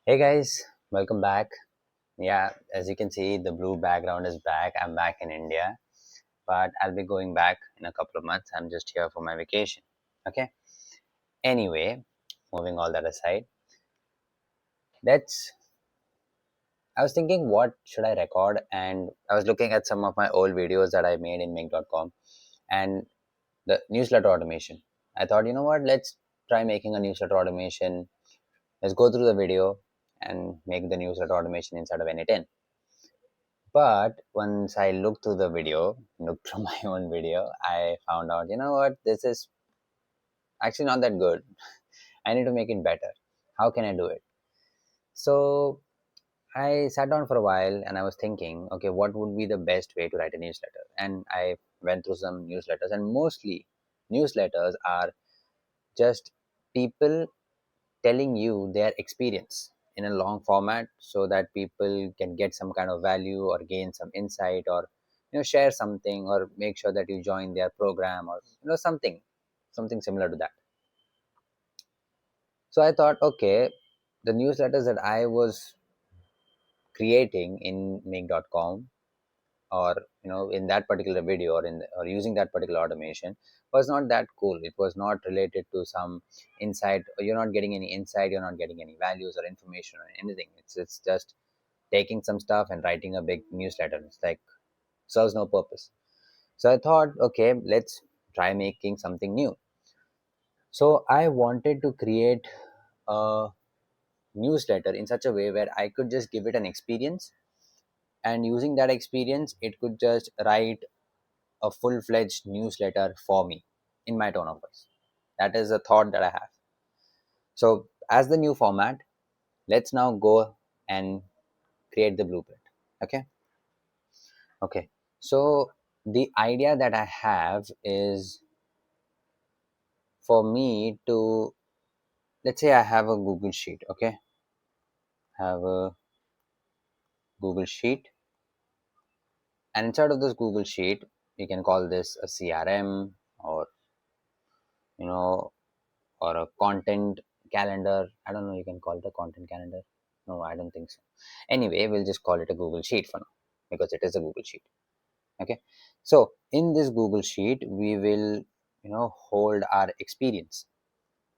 Hey guys, welcome back. Yeah, as you can see, the blue background is back. I'm back in India, but I'll be going back in a couple of months. I'm just here for my vacation. Okay. Anyway, moving all that aside, let's. I was thinking, what should I record? And I was looking at some of my old videos that I made in Make.com and the newsletter automation. I thought, you know what? Let's try making a newsletter automation. Let's go through the video and make the newsletter automation inside of N8N. But once I looked through the video, looked through my own video, I found out, you know what, this is actually not that good. I need to make it better. How can I do it? So I sat down for a while and I was thinking, okay, what would be the best way to write a newsletter? And I went through some newsletters, and mostly newsletters are just people telling you their experience in a long format so that people can get some kind of value or gain some insight or share something or make sure that you join their program or something similar to that. So I thought, okay, the newsletters that I was creating in make.com, or in that particular video, or using that particular automation, was not that cool. It was not related to some insight. You're not getting any insight, you're not getting any values or information or anything. It's just taking some stuff and writing a big newsletter. It's like serves no purpose. So I thought, okay, let's try making something new. So I wanted to create a newsletter in such a way where I could just give it an experience, and using that experience it could just write a full-fledged newsletter for me in my tone of voice. That is a thought that I have. So as the new format, let's now go and create the blueprint. Okay. Okay. So the idea that I have is for me to, let's say I have a Google Sheet. Okay. Have a Google Sheet, and inside of this Google Sheet, you can call this a CRM, or you know or a content calendar. I don't know, you can call it a content calendar. No, I don't think so. Anyway, we'll just call it a Google Sheet for now because it is a Google Sheet. Okay. So in this Google Sheet, we will, hold our experience.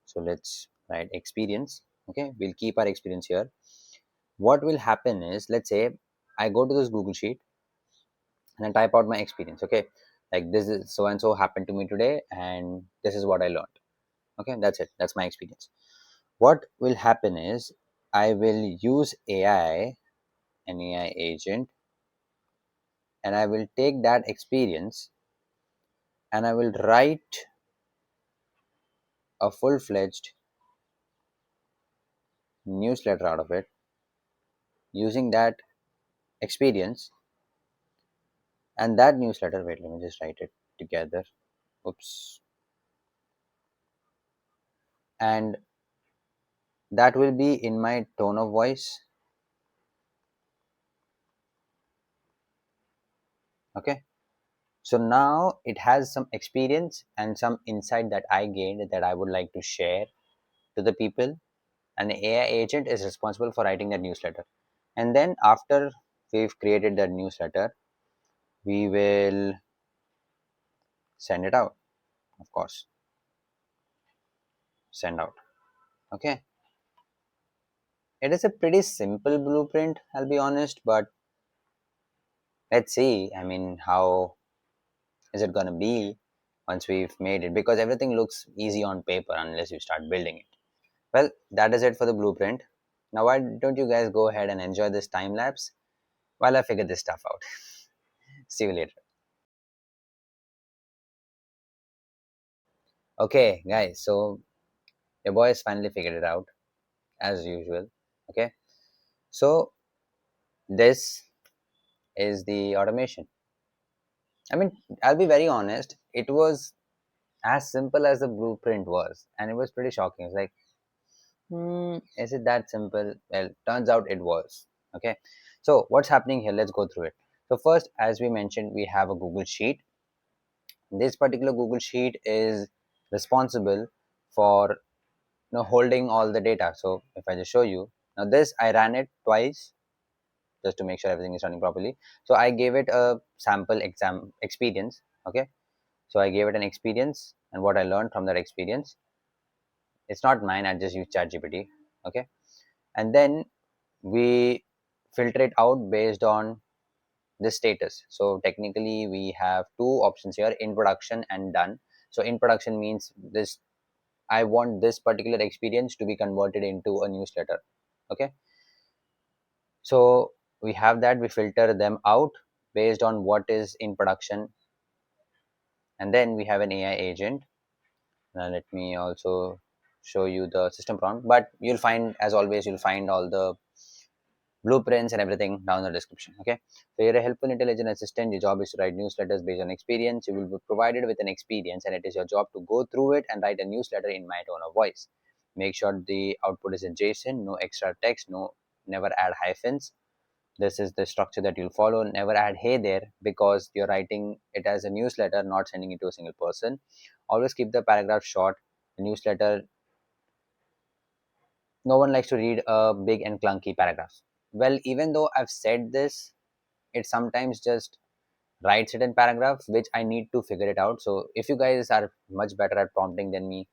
So let's write experience. Okay. We'll keep our experience here. What will happen is, let's say I go to this Google Sheet and I type out my experience. Okay. Like, this is so and so happened to me today, and this is what I learned. Okay. That's it. That's my experience. What will happen is, I will use an AI agent, and I will take that experience and I will write a full-fledged newsletter out of it using that experience. And that newsletter, wait, let me just write it together. Oops. And that will be in my tone of voice. Okay. So now it has some experience and some insight that I gained that I would like to share to the people, and the AI agent is responsible for writing that newsletter. And then after we've created that newsletter, we will send it out. Of course, send out. Okay. It is a pretty simple blueprint, I'll be honest, but let's see. I mean, how is it gonna be once we've made it? Because everything looks easy on paper unless you start building it. Well, that is it for the blueprint. Now, why don't you guys go ahead and enjoy this time lapse while I figure this stuff out? See you later. Okay, guys, so your boys finally figured it out as usual. Okay, so this is the automation. I mean, I'll be very honest, it was as simple as the blueprint was, and it was pretty shocking. It's like, is it that simple? Well, turns out it was. Okay, so what's happening here? Let's go through it. So first, as we mentioned, we have a Google Sheet. This particular Google Sheet is responsible for holding all the data. So if I just show you, Now this I ran it twice just to make sure everything is running properly. So I gave it a sample exam experience. Okay, so I gave it an experience and what I learned from that experience. It's not mine. I just use ChatGPT. Okay, and then we filter it out based on the status. So technically, we have two options here: in production and done. So in production means this. I want this particular experience to be converted into a newsletter. Okay, so we have that. We filter them out based on what is in production, and then we have an AI agent. Now let me also show you the system prompt. But you'll find, as always, you'll find all the blueprints and everything down in the description. Okay, so you're a helpful intelligent assistant. Your job is to write newsletters based on experience. You will be provided with an experience, and it is your job to go through it and write a newsletter in my tone of voice. Make sure the output is in JSON, no extra text, no, never add hyphens. This is the structure that you'll follow. Never add hey there, because you're writing it as a newsletter, not sending it to a single person. Always keep the paragraph short. A newsletter, no one likes to read a big and clunky paragraph. Well, even though I've said this, it sometimes just writes it in paragraphs, which I need to figure it out. So if you guys are much better at prompting than me,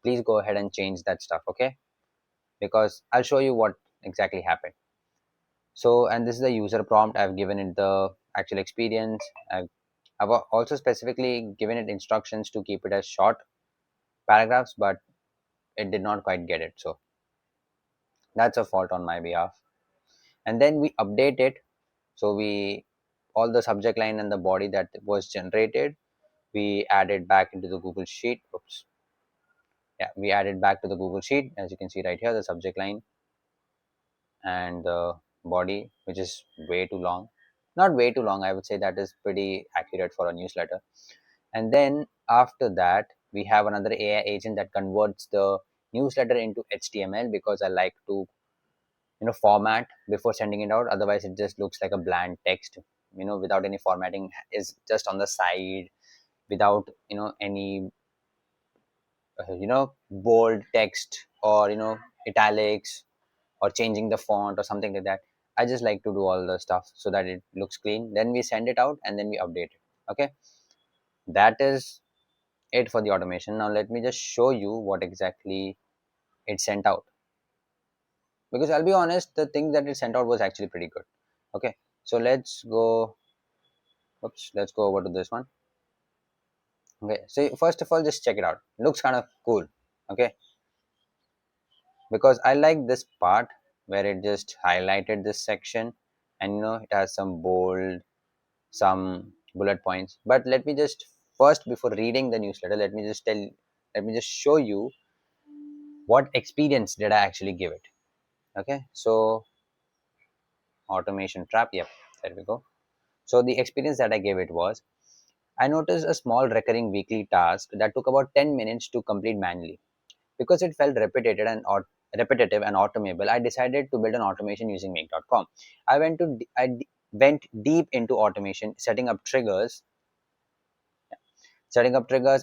please go ahead and change that stuff. Okay, because I'll show you what exactly happened. So, and this is the user prompt. I've given it the actual experience. I've also specifically given it instructions to keep it as short paragraphs, but it did not quite get it. So that's a fault on my behalf. And then we update it. So we, all the subject line and the body that was generated, we added back into the Google Sheet. Oops. Yeah, we added back to the Google Sheet. As you can see right here, the subject line and the body, which is way too long. Not way too long, I would say that is pretty accurate for a newsletter. And then after that, we have another AI agent that converts the newsletter into HTML, because I like to, format before sending it out. Otherwise, it just looks like a bland text, without any formatting, is just on the side, without any bold text, or italics, or changing the font or something like that. I just like to do all the stuff so that it looks clean. Then we send it out and then we update it. Okay, that is it for the automation. Now let me just show you what exactly it sent out, because I'll be honest, the thing that it sent out was actually pretty good. Okay, so let's go. Oops, let's go over to this one. Okay, so first of all, just check it out. It looks kind of cool. Okay, because I like this part where it just highlighted this section, and it has some bold, some bullet points. But let me just first, before reading the newsletter, let me just show you what experience did I actually give it. Okay, so automation trap. Yep, there we go. So the experience that I gave it was, I noticed a small recurring weekly task that took about 10 minutes to complete manually. Because it felt repetitive and automable, I decided to build an automation using Make.com. I went deep into automation, setting up triggers,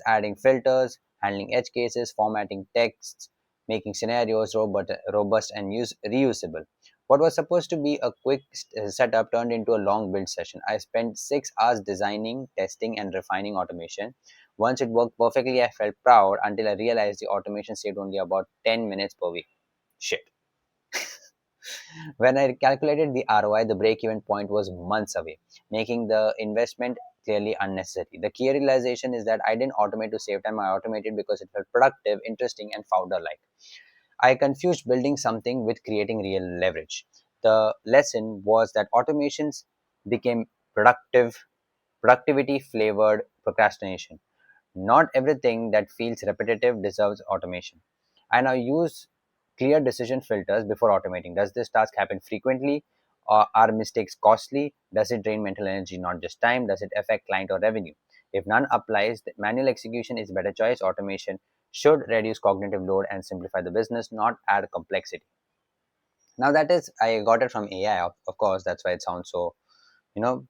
adding filters, handling edge cases, formatting texts, making scenarios robust and reusable. What was supposed to be a quick setup turned into a long build session. I spent 6 hours designing, testing, and refining automation. Once it worked perfectly, I felt proud until I realized the automation saved only about 10 minutes per week. Shit. When I calculated the ROI, the break even point was months away, making the investment clearly unnecessary. The key realization is that I didn't automate to save time, I automated because it felt productive, interesting, and founder like. I confused building something with creating real leverage. The lesson was that automations became productivity flavored procrastination. Not everything that feels repetitive deserves automation. I now use clear decision filters before automating. Does this task happen frequently? Or are mistakes costly? Does it drain mental energy, not just time? Does it affect client or revenue? If none applies, the manual execution is a better choice. Automation should reduce cognitive load and simplify the business, not add complexity. Now that is, I got it from AI, of course. That's why it sounds so, you know,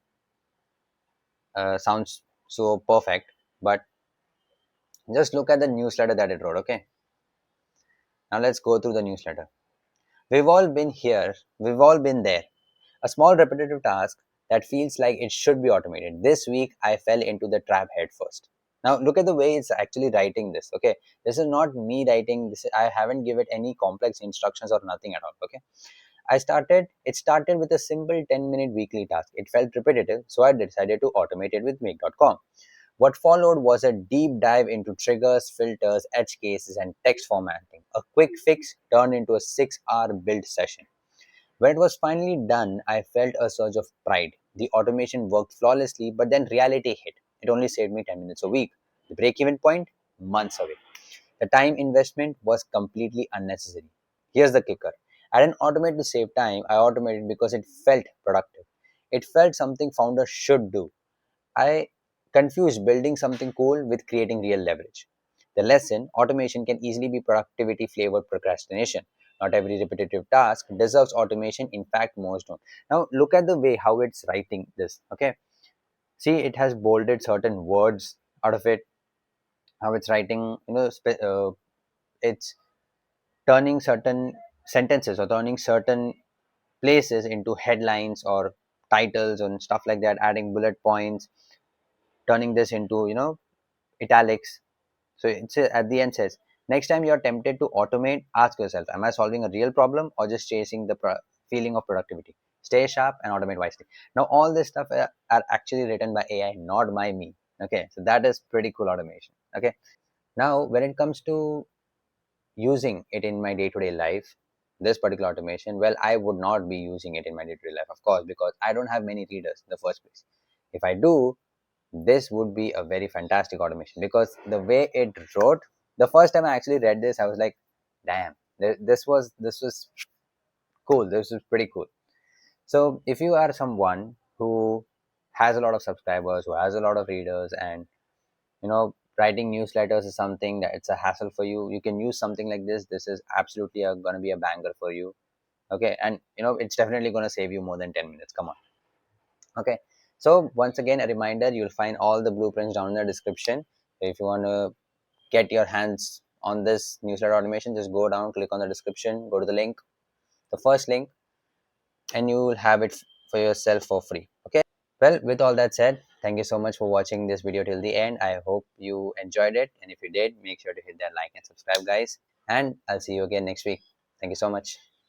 sounds so perfect. But just look at the newsletter that it wrote. Okay, now let's go through the newsletter. We've all been here, we've all been there. A small repetitive task that feels like it should be automated. This week, I fell into the trap head first. Now, look at the way it's actually writing this. Okay, this is not me writing this. I haven't given any complex instructions or nothing at all. Okay, it started with a simple 10-minute weekly task. It felt repetitive, so I decided to automate it with Make.com. What followed was a deep dive into triggers, filters, edge cases, and text formatting. A quick fix turned into a 6-hour build session. When it was finally done, I felt a surge of pride. The automation worked flawlessly, but then reality hit. It only saved me 10 minutes a week. The break even point, months away. The time investment was completely unnecessary. Here's the kicker: I didn't automate to save time, I automated because it felt productive. It felt something founders should do. I confused building something cool with creating real leverage. The lesson: automation can easily be productivity flavored procrastination. Not every repetitive task deserves automation. In fact, most don't. Now, look at the way how it's writing this. Okay, see, it has bolded certain words out of it. How it's writing, it's turning certain sentences or turning certain places into headlines or titles and stuff like that, adding bullet points, turning this into italics. So it's at the end says, next time you're tempted to automate, ask yourself, am I solving a real problem or just chasing the feeling of productivity? Stay sharp and automate wisely. Now all this stuff are actually written by AI, not by me. Okay, so that is pretty cool automation. Okay, now when it comes to using it in my day-to-day life, this particular automation, well, I would not be using it in my day-to-day life, of course, because I don't have many readers in the first place. If I do, this would be a very fantastic automation, because the way it wrote, the first time I actually read this, I was like, damn, this was cool, this was pretty cool. So if you are someone who has a lot of subscribers, who has a lot of readers, and writing newsletters is something that it's a hassle for you, you can use something like this. This is absolutely going to be a banger for you. Okay, and it's definitely going to save you more than 10 minutes. Come on. Okay, so once again, a reminder, you'll find all the blueprints down in the description. So if you want to get your hands on this newsletter automation, just go down, click on the description, go to the link, the first link, and you will have it for yourself for free. Okay, well, with all that said, thank you so much for watching this video till the end. I hope you enjoyed it, and if you did, make sure to hit that like and subscribe, guys, and I'll see you again next week. Thank you so much.